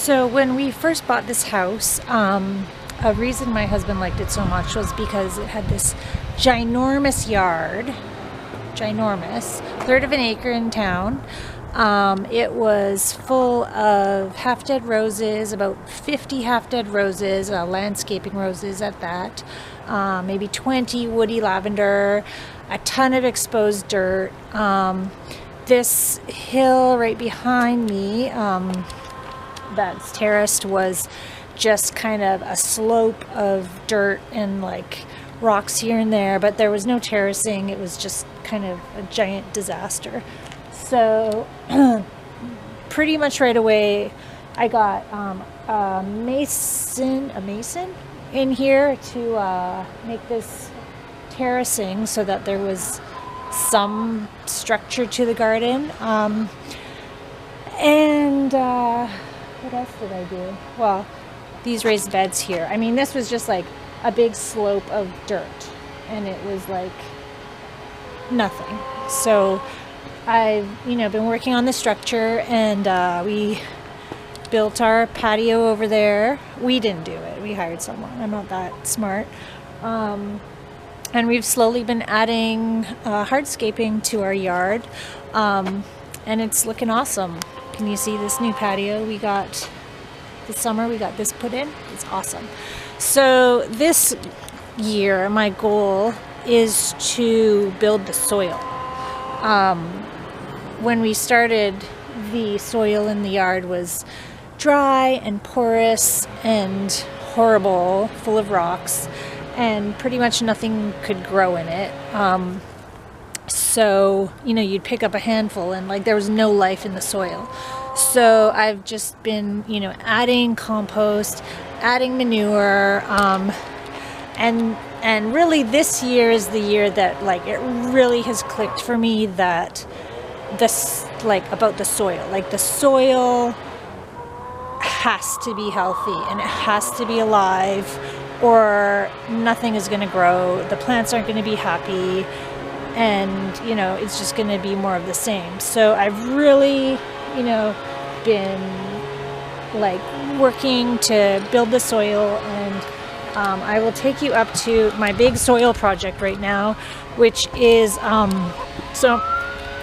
So when we first bought this house, a reason my husband liked it so much was because it had this ginormous yard, ginormous, third of an acre in town. It was full of half-dead roses, about 50 half-dead roses, landscaping roses at that, maybe 20 woody lavender, a ton of exposed dirt. This hill right behind me, that's terraced, was just kind of a slope of dirt and like rocks here and there, but there was no terracing. It was just kind of a giant disaster. So pretty much right away I got a mason in here to make this terracing so that there was some structure to the garden. What else did I do? Well, these raised beds here. I mean, this was just like a big slope of dirt and it was like nothing. So I've, been working on the structure, and we built our patio over there. We didn't do it. We hired someone. I'm not that smart. And we've slowly been adding hardscaping to our yard, and it's looking awesome. Can you see this new patio we got this summer? We got this put in. It's awesome. So this year, my goal is to build the soil. When we started, the soil in the yard was dry and porous and horrible, full of rocks, and pretty much nothing could grow in it. So, you'd pick up a handful and like there was no life in the soil. So I've just been, adding compost, adding manure, and really this year is the year that like it really has clicked for me that about the soil. Like the soil has to be healthy and it has to be alive, or nothing is going to grow. The plants aren't going to be happy, and it's just going to be more of the same. So I've really been like working to build the soil, and I will take you up to my big soil project right now, which is so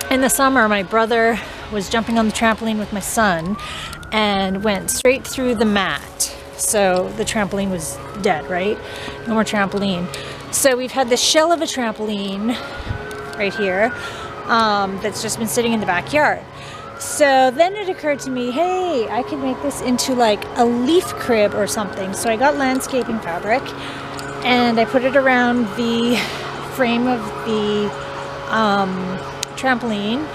in the summer my brother was jumping on the trampoline with my son and went straight through the mat. So the trampoline was dead, right? No more trampoline. So we've had this shell of a trampoline right here that's just been sitting in the backyard. So then it occurred to me, hey, I could make this into like a leaf crib or something. So I got landscaping fabric and I put it around the frame of the trampoline.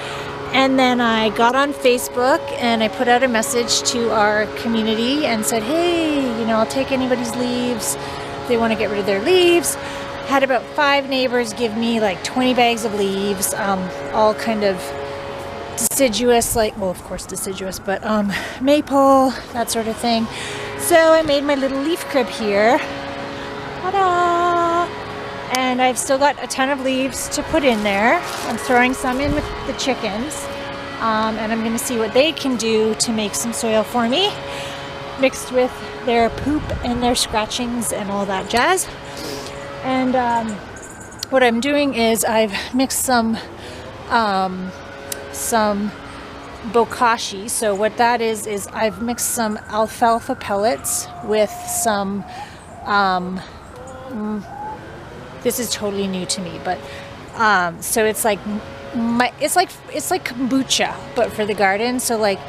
And then I got on Facebook and I put out a message to our community and said, hey, I'll take anybody's leaves if they want to get rid of their leaves. Had about 5 neighbors give me like 20 bags of leaves, all kind of deciduous, well, of course deciduous, but maple, that sort of thing. So I made my little leaf crib here. Ta-da! And I've still got a ton of leaves to put in there. I'm throwing some in with the chickens, and I'm going to see what they can do to make some soil for me, mixed with their poop and their scratchings and all that jazz. And what I'm doing is I've mixed some bokashi. So what that is I've mixed some alfalfa pellets with some this is totally new to me, but so it's like kombucha but for the garden. So like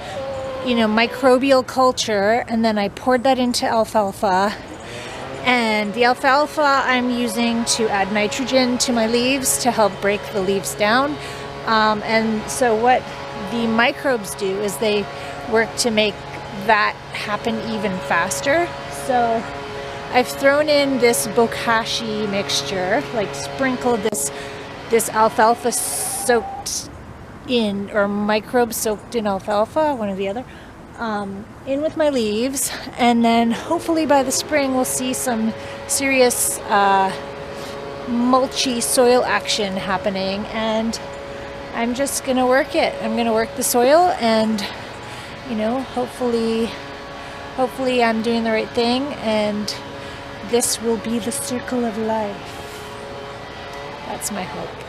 microbial culture, and then I poured that into alfalfa, and the alfalfa I'm using to add nitrogen to my leaves to help break the leaves down. And so what the microbes do is they work to make that happen even faster. So I've thrown in this bokashi mixture, like sprinkled this alfalfa soaked in, or microbe soaked in alfalfa, one or the other, in with my leaves, and then hopefully by the spring we'll see some serious mulchy soil action happening, and I'm just gonna work it. I'm gonna work the soil and hopefully hopefully I'm doing the right thing, and this will be the circle of life. That's my hope.